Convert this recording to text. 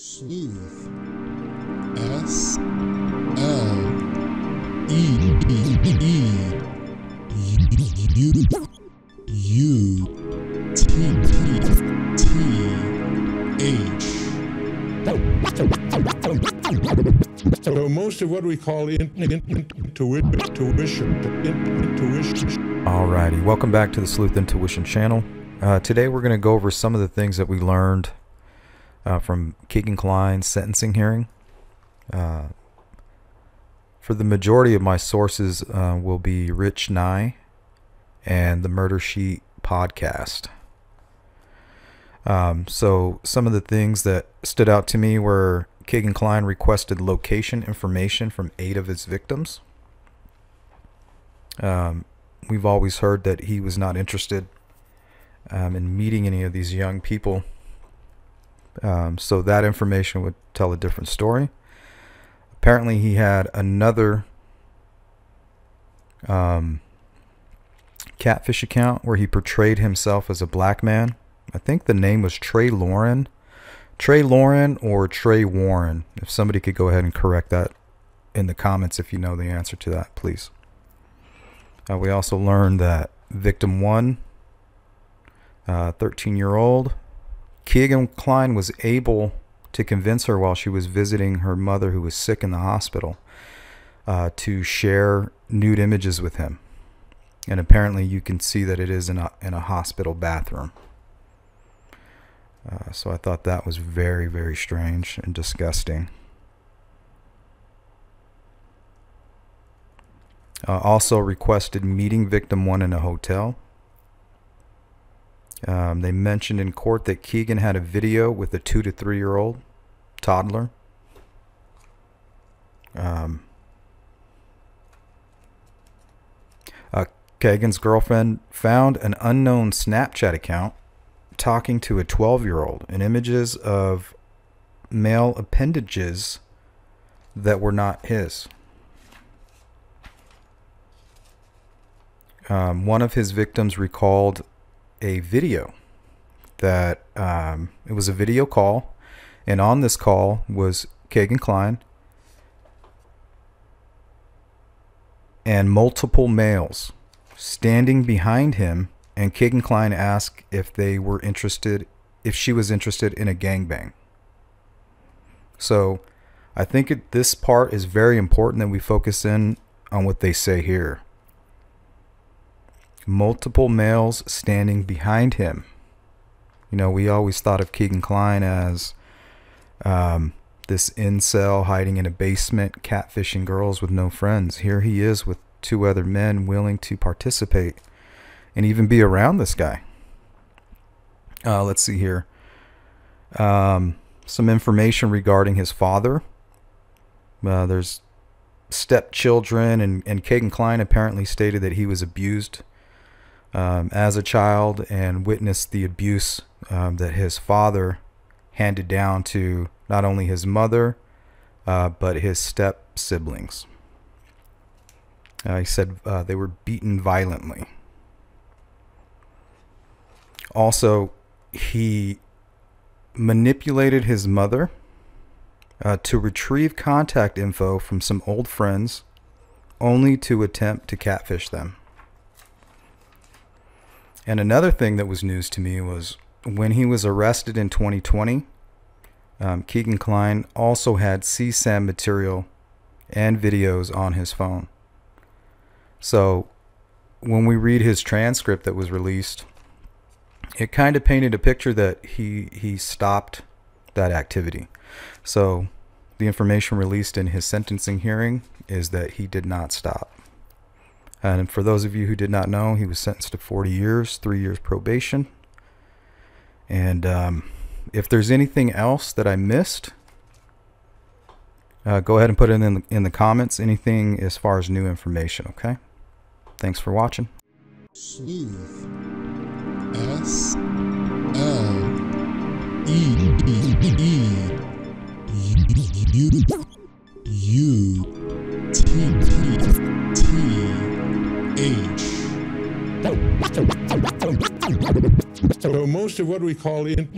Sleuth. S-L-E-U-T-H. So most of what we call intuition. Alrighty, welcome back to the Sleuth Intuition channel. Today we're going to go over some of the things that we learned from Kegan Kline's sentencing hearing. For the majority of my sources will be Rich Nye and the Murder Sheet podcast. So some of the things that stood out to me were Kegan Kline requested location information from 8 of his victims. We've always heard that he was not interested in meeting any of these young people. So that information would tell a different story. Apparently he had another catfish account where he portrayed himself as a black man. I think the name was Trey Lauren. Trey Lauren or Trey Warren. If somebody could go ahead and correct that in the comments if you know the answer to that, please. We also learned that victim 1, 13-year-old, Kegan Kline was able to convince her while she was visiting her mother who was sick in the hospital to share nude images with him. And apparently you can see that it is in a hospital bathroom. So I thought that was very, very strange and disgusting. Also requested meeting victim 1 in a hotel. They mentioned in court that Kegan had a video with a 2 to 3 year old toddler. Kegan's girlfriend found an unknown Snapchat account talking to a 12-year-old and images of male appendages that were not his. One of his victims recalled a video that it was a video call, and on this call was Kegan Kline and multiple males standing behind him, and Kegan Kline asked if they were interested, if she was interested in a gangbang. So I think this part is very important that we focus in on what they say here. Multiple males standing behind him. You know, we always thought of Kegan Kline as this incel hiding in a basement, catfishing girls with no friends. Here he is with 2 other men willing to participate and even be around this guy. Let's see here. Some information regarding his father. There's stepchildren, and Kegan Kline apparently stated that he was abused as a child and witnessed the abuse that his father handed down to not only his mother but his step siblings. He said they were beaten violently. Also, he manipulated his mother to retrieve contact info from some old friends only to attempt to catfish them. And another thing that was news to me was when he was arrested in 2020, Kegan Kline also had CSAM material and videos on his phone. So when we read his transcript that was released, it kind of painted a picture that he stopped that activity. So the information released in his sentencing hearing is that he did not stop. And for those of you who did not know, he was sentenced to 40 years, 3 years probation. And if there's anything else that I missed, go ahead and put it in the comments. Anything as far as new information, okay? Thanks for watching. Sleuth. S-L-E-U-T-H. So most most of what we call intuition.